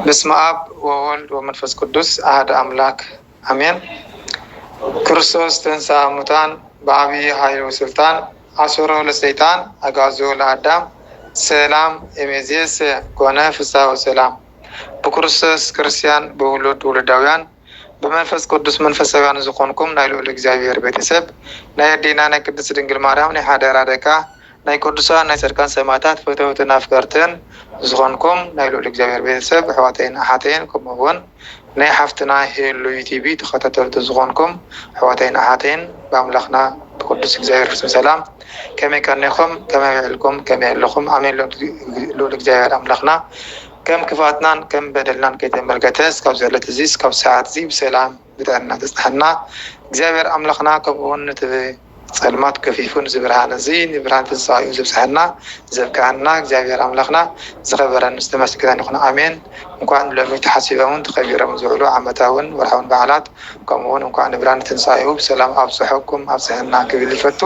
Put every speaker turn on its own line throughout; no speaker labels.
بسم آب وولد ومنفس قدس أحد أملاك أمين. ክርስቶስ ተንሥአ እሙታን በአብይ ኃይል ወስልጣን አሰሮ ለሰይጣን አጋዞ ለአዳም ሰላም እምይእዜሰ ኮነ ፍስሐ ወሰላም። በክርስቶስ ክርስቲያን በውሉድ ውሉዳውያን በመንፈስ ቅዱስ መንፈሳውያን ዝኾንኩም ናይ ልዑል እግዚአብሔር ቤተሰብ ናይ አዴና ናይ ቅድስት ድንግል ማርያም ናይ ሓደራ ደቃ ናይ ቅዱሳን ናይ ጻድቃን ሰማዕታት ፈተውትን አፍቀርትን ዝኾንኩም ናይ ልዑል እግዚአብሔር ቤተሰብ ኣሕዋተይን ኣሓተይን ከምኡውን ናይ ሓፍትና ሄሉ ቲቪ ተኸታተልቲ ዝኾንኩም ኣሕዋተይን ኣሓተይን በኣምላኽና ብቅዱስ እግዚአብሔር ፍጹም ሰላም ከመይ ቀኒኹም ከመይ ውዕልኩም ከመይ ኣለኹም ኣሜን። ልዑል እግዚአብሔር ኣምላኽና ከም ክፋትናን ከም በደልናን ከይተመልከተ እስካብ ዘለት እዚ እስካብ ሰዓት እዚ ብሰላም ብጠና ተፅናሐና እግዚአብሔር ኣምላኽና ከምኡውን ነቲ ጸልማት ከፊፉን ዝብርሃን እዚ ንብርሃን ትንሣኤኡ ዘብፅሐና ዘብቅዐና እግዚአብሔር ኣምላኽና ዝኸበረን ዝተመስገነ ይኹን ኣሜን። እንኳን ሎሚ ተሓሲቦምን ተኸቢሮም ዝውዕሉ ዓመታውን ወርሓውን በዓላት ከምኡውን እንኳን ንብርሃን ትንሣኤኡ ብሰላም ኣብፅሐኩም ኣብፅሐና ክብል ይፈቱ።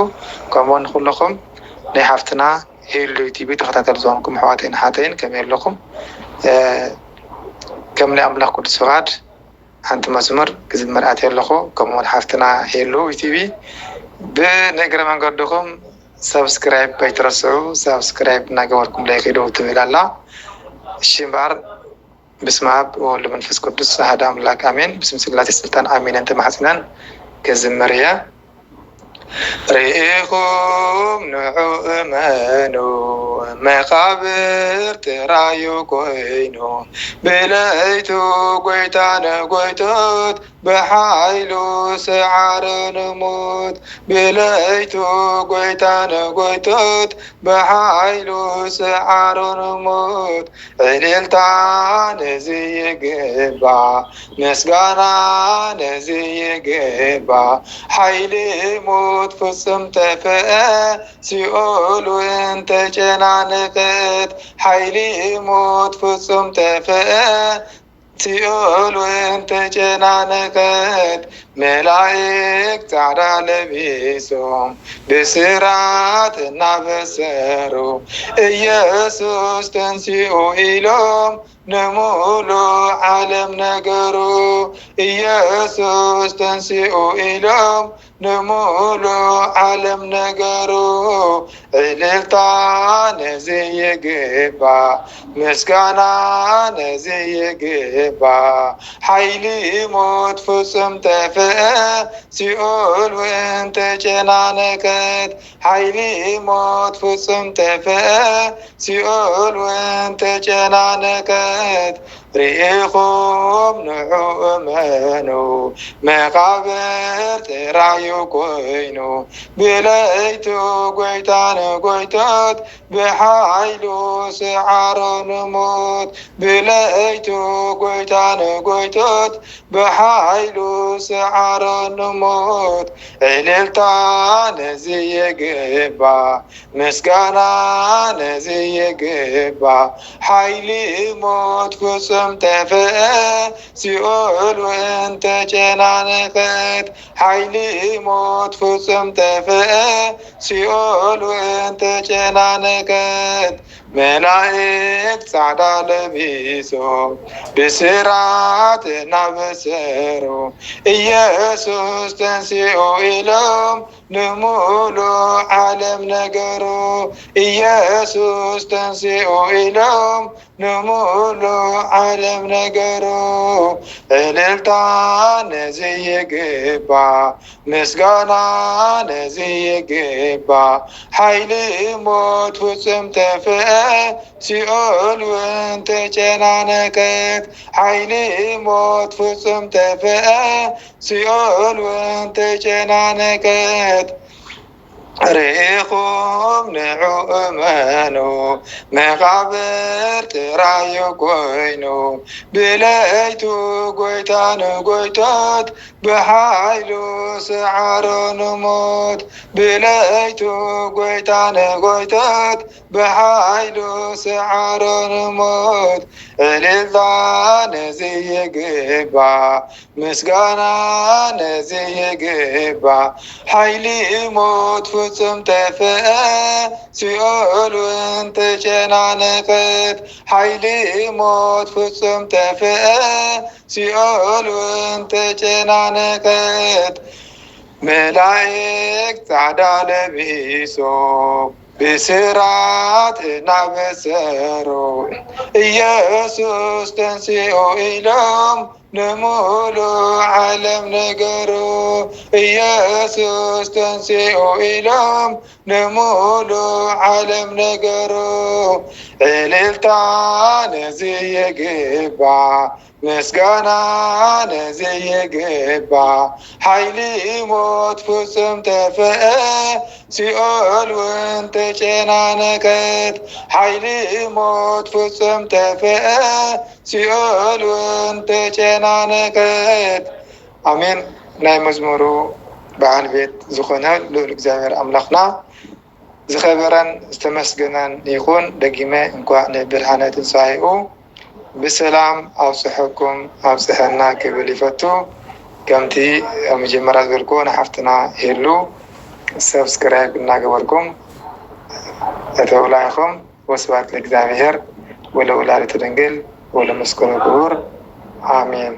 ከምኡውን ኩልኹም ናይ ሓፍትና ሄሉ ቲቪ ተኸታተል ዝኾንኩም ኣሕዋተይን ኣሓተይን ከመይ ኣለኹም? ከም ናይ ኣምላኽ ቅዱስ ፍቓድ ሓንቲ መስመር ክዝመር ኣትየ ኣለኹ። ከምኡውን ሓፍትና ሄሉ ቲቪ ብነገረ መንገድኹም ሰብስክራይብ ኣይትረስዑ፣ ሰብስክራይብ እናገበርኩም ላይከዶ ትብል ኣላ። እሺ እምበኣር በስመ አብ ወወልድ ወመንፈስ ቅዱስ ኣሐዱ ኣምላክ ኣሜን። ብስም ሥላሴ ስልጣን ኣሜን ተማሕፂነን ክዝምር እየ። ርኢኹም ንዑ እመኑ መቃብር ጥራዩ ኮይኑ ብለይቱ ጐይታ ነጐይቶት በኃይሉ ሰዓረ ንሙት ብለይቱ ጐይታ ነጐይቶት በኃይሉ ሰዓረ ንሙት ዕልልታ ነዚ ይግባ ምስጋና ነዚ ይግባ ኃይሊ ሞት ፍጹም ተፈአ ሲኦል እውን ተጨናነቀት ኃይሊ ሞት ፍጹም ተፈአ ሲኦል እውን ተጨናነቀት መላእክት ጻዕዳ ለቢሶም ብስራት እናበሰሩ ኢየሱስ ተንሥኡ ኢሎም ንሙሉ ዓለም ነገሩ ኢየሱስ ተንሥኡ ኢሎም ንሙሉ ዓለም ነገሩ ዕልልታ ነዚ ይግባ ምስጋና ነዚ ይግባ ኃይሊ ሞት ፍጹም ተፈአ ሲኦል እውን ተጨናነቀት ኃይሊ ሞት ፍጹም ተፈአ ሲኦል እውን ተጨናነቀት ርኢኹም ንዑ እመኑ መቃብር ጥራዩ ኮይኑ ብለይቱ ጐይታ ነጐይቶት ብኃይሉ ሰዓረ ንሙት ብለይቱ ጐይታ ነጐይቶት ብኃይሉ ሰዓረ ንሙት ዕልልታ ነዚ ይግባ ምስጋና ነዚ ይግባ ኃይሊ ሞት ፍጹም ተፈአ ሲኦል እውን ተጨናነቀት ኃይሊ ሞት ፍጹም ተፈአ ሲኦል እውን ተጨናነቀት መላእክት ጻዕዳ ለቢሶም ብስራት እናበሰሩ ኢየሱስ ተንሥኡ ኢሎም ንሙሉ ዓለም ነገሩ ኢየሱስ ተንሥኡ ኢሎም ንሙሉ ዓለም ነገሩ ዕልልታ ነዚ ይግባ ምስጋና ነዚ ይግባ ኃይሊ ሞት ፍጹም ተፈአ ሲኦል እውን ተጨናነቀት ኃይሊ ሞት ፍጹም ተፈአ ሲኦል እውን ተጨናነቀት ርኢኹም ንዑ እመኑ መቃብር ጥራዩ ኮይኑ ብለይቱ ጐይታ ነጐይቶት በኃይሉ ሰዓረ ንሙት ብለይቱ ጐይታ ነጐይቶት በኃይሉ ሰዓረ ንሙት ዕልልታ ነዚ ይግባ ምስጋና ነዚ ይግባ ኃይሊ ሞት ፍጹም ተፍአ ሲኦል ተጨናነቀት ኃይሊ ሞት ፍጹም ተፍአ ሲኦል ተጨናነቀት መላእክት ጻዕዳ ለቢሶም ብስራት እናበሰሩ ኢየሱስ ተንሥኡ ኢሎም ንሙሉእ ዓለም ነገሩ ኢየሱስ ተንሥኡ ኢሎም ንሙሉእ ዓለም ነገሩ ዕልልታ ነዙይ ይግባእ ምስጋና ነዙይ ይግባእ ኃይሊ ሞት ፍጹም ተፍአ ሲኦል ተጨናነቀት ኃይሊ ሞት ፍጹም ተፍአ ሲኦል ተጨናነቀት አሜን። ናይ መዝሙሩ በዓል ቤት ዝኾነ ልዑል እግዚአብሔር አምላኽና ዝኸበረን ዝተመስገነን ይኹን። ደጊመ እንኳዕ ንብርሃነ ትንሣኤኡ ብሰላም አብጽሐኩም አብጽሐና ክብል ይፈቱ። ከምቲ መጀመሪያ ዝበልኩ ንሓፍትና ይህሉ ሰብስክራይብ እናገበርኩም እተውላይኹም። ወስብሐት ለእግዚአብሔር ወለወላዲቱ ድንግል ወለመስቀሉ ክቡር አሜን።